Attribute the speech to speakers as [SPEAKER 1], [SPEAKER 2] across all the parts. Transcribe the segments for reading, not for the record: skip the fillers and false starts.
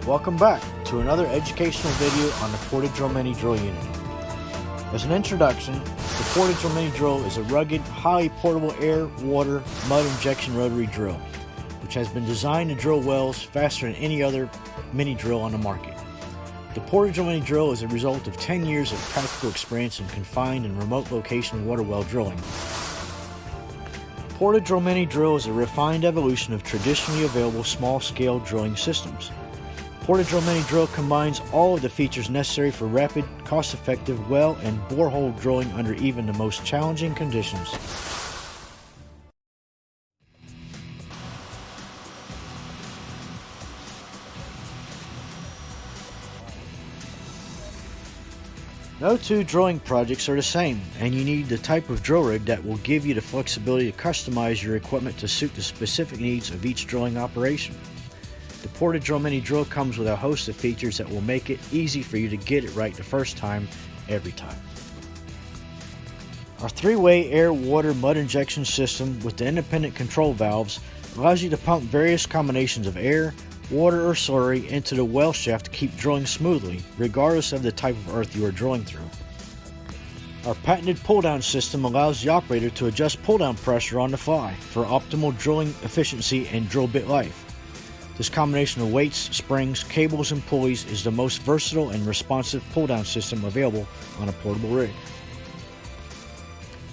[SPEAKER 1] Welcome back to another educational video on the Portadrillmini drill unit. As an introduction, the Portadrillmini drill is a rugged, highly portable air, water, mud injection rotary drill, which has been designed to drill wells faster than any other mini drill on the market. The Portadrillmini drill is a result of 10 years of practical experience in confined and remote location water well drilling. Portadrillmini drill is a refined evolution of traditionally available small-scale drilling systems. Portadrillmini drill combines all of the features necessary for rapid, cost-effective well and borehole drilling under even the most challenging conditions. No two drilling projects are the same, and you need the type of drill rig that will give you the flexibility to customize your equipment to suit the specific needs of each drilling operation. The Portadrillmini drill comes with a host of features that will make it easy for you to get it right the first time, every time. Our three-way air-water mud injection system with the independent control valves allows you to pump various combinations of air, water, or slurry into the well shaft to keep drilling smoothly, regardless of the type of earth you are drilling through. Our patented pull-down system allows the operator to adjust pull-down pressure on the fly for optimal drilling efficiency and drill bit life. This combination of weights, springs, cables, and pulleys is the most versatile and responsive pull-down system available on a portable rig.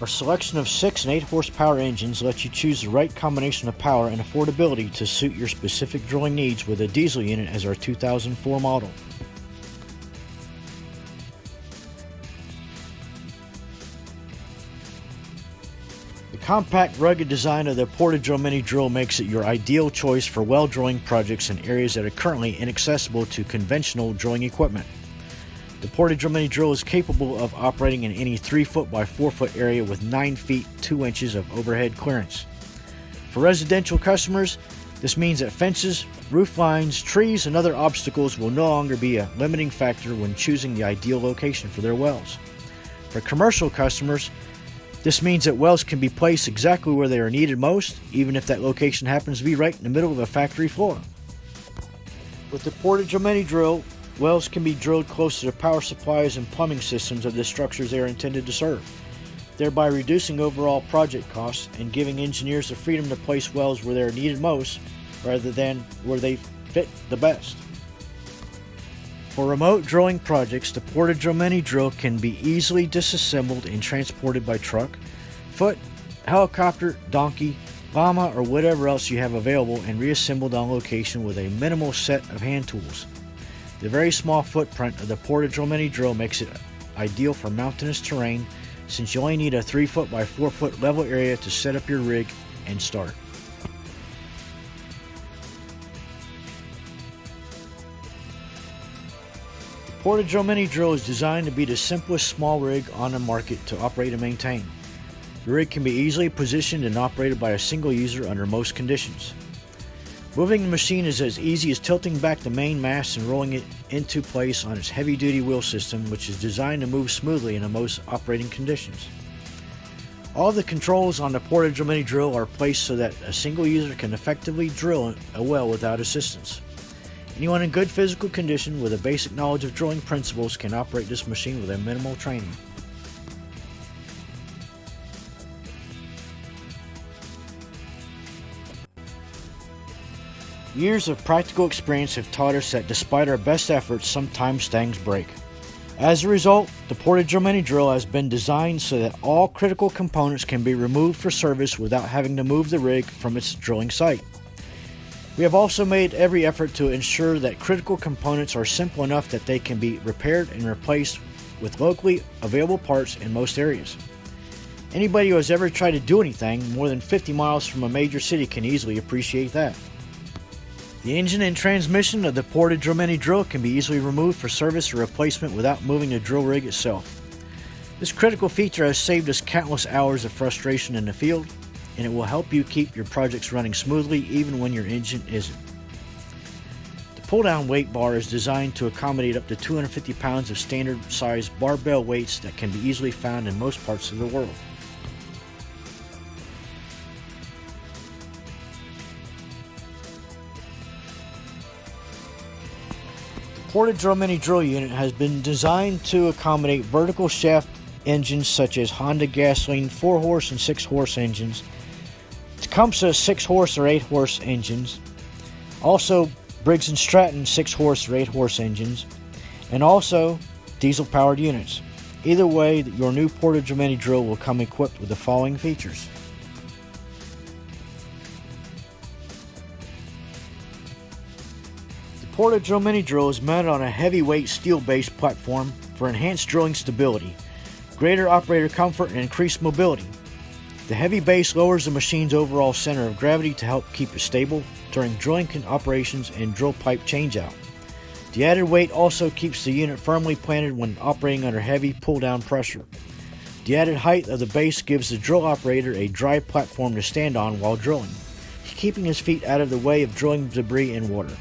[SPEAKER 1] Our selection of 6 and 8 horsepower engines lets you choose the right combination of power and affordability to suit your specific drilling needs with a diesel unit as our 2004 model. The compact, rugged design of the Portadrillmini drill makes it your ideal choice for well drilling projects in areas that are currently inaccessible to conventional drilling equipment. The Portadrillmini drill is capable of operating in any 3 foot by 4 foot area with 9 feet 2 inches of overhead clearance. For residential customers, this means that fences, roof lines, trees, and other obstacles will no longer be a limiting factor when choosing the ideal location for their wells. For commercial customers, this means that wells can be placed exactly where they are needed most, even if that location happens to be right in the middle of a factory floor. With the Portadrillmini drill, wells can be drilled close to the power supplies and plumbing systems of the structures they are intended to serve, thereby reducing overall project costs and giving engineers the freedom to place wells where they are needed most rather than where they fit the best. For remote drilling projects, the Portadrillmini drill can be easily disassembled and transported by truck, foot, helicopter, donkey, llama, or whatever else you have available and reassembled on location with a minimal set of hand tools. The very small footprint of the Portadrillmini drill makes it ideal for mountainous terrain since you only need a 3 foot by 4 foot level area to set up your rig and start. The Portadrillmini drill is designed to be the simplest small rig on the market to operate and maintain. The rig can be easily positioned and operated by a single user under most conditions. Moving the machine is as easy as tilting back the main mast and rolling it into place on its heavy-duty wheel system, which is designed to move smoothly in most operating conditions. All of the controls on the Portadrillmini drill are placed so that a single user can effectively drill a well without assistance. Anyone in good physical condition with a basic knowledge of drilling principles can operate this machine with a minimal training. Years of practical experience have taught us that despite our best efforts, sometimes things break. As a result, the Portadrillmini drill has been designed so that all critical components can be removed for service without having to move the rig from its drilling site. We have also made every effort to ensure that critical components are simple enough that they can be repaired and replaced with locally available parts in most areas. Anybody who has ever tried to do anything more than 50 miles from a major city can easily appreciate that. The engine and transmission of the Portadrillmini drill can be easily removed for service or replacement without moving the drill rig itself. This critical feature has saved us countless hours of frustration in the field, and it will help you keep your projects running smoothly even when your engine isn't. The pull-down weight bar is designed to accommodate up to 250 pounds of standard-sized barbell weights that can be easily found in most parts of the world. Portadrillmini drill unit has been designed to accommodate vertical shaft engines such as Honda gasoline 4-horse and 6-horse engines, Tecumseh 6-horse or 8-horse engines, also Briggs & Stratton 6-horse or 8-horse engines, and also diesel-powered units. Either way, your new Portadrillmini drill will come equipped with the following features. The Portadrillmini drill is mounted on a heavyweight steel-based platform for enhanced drilling stability, greater operator comfort, and increased mobility. The heavy base lowers the machine's overall center of gravity to help keep it stable during drilling operations and drill pipe changeout. The added weight also keeps the unit firmly planted when operating under heavy pull-down pressure. The added height of the base gives the drill operator a dry platform to stand on while drilling, keeping his feet out of the way of drilling debris and water.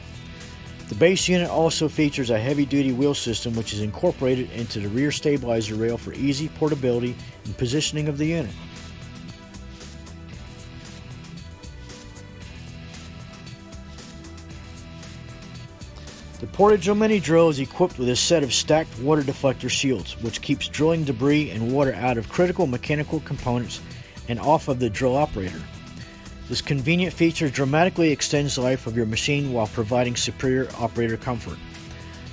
[SPEAKER 1] The base unit also features a heavy-duty wheel system which is incorporated into the rear stabilizer rail for easy portability and positioning of the unit. The Portadrillmini drill is equipped with a set of stacked water deflector shields, which keeps drilling debris and water out of critical mechanical components and off of the drill operator. This convenient feature dramatically extends the life of your machine while providing superior operator comfort.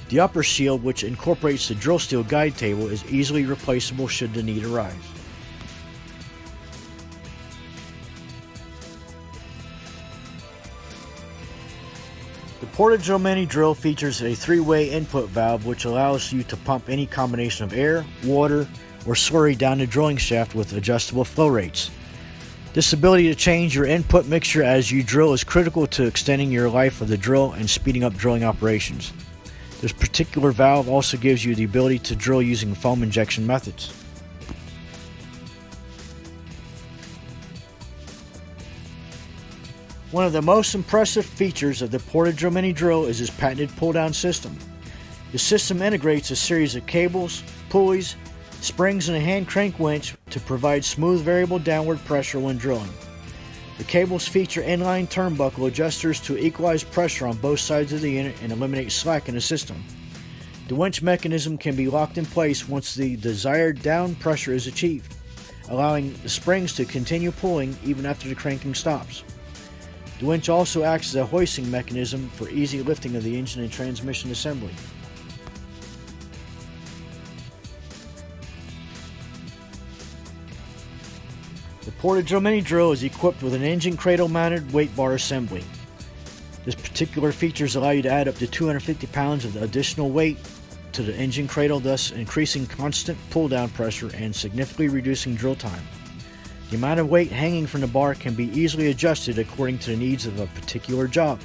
[SPEAKER 1] The upper shield, which incorporates the drill steel guide table, is easily replaceable should the need arise. The Portadrillmini drill features a 3-way input valve which allows you to pump any combination of air, water, or slurry down the drilling shaft with adjustable flow rates. This ability to change your input mixture as you drill is critical to extending your life of the drill and speeding up drilling operations. This particular valve also gives you the ability to drill using foam injection methods. One of the most impressive features of the Portadrillmini drill is its patented pull-down system. The system integrates a series of cables, pulleys, springs, and a hand crank winch to provide smooth variable downward pressure when drilling. The cables feature inline turnbuckle adjusters to equalize pressure on both sides of the unit and eliminate slack in the system. The winch mechanism can be locked in place once the desired down pressure is achieved, allowing the springs to continue pulling even after the cranking stops. The winch also acts as a hoisting mechanism for easy lifting of the engine and transmission assembly. The Portadrillmini drill is equipped with an engine cradle mounted weight bar assembly. This particular features allow you to add up to 250 pounds of additional weight to the engine cradle, thus increasing constant pull down pressure and significantly reducing drill time. The amount of weight hanging from the bar can be easily adjusted according to the needs of a particular job.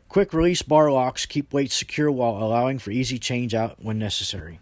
[SPEAKER 1] Quick release bar locks keep weight secure while allowing for easy change out when necessary.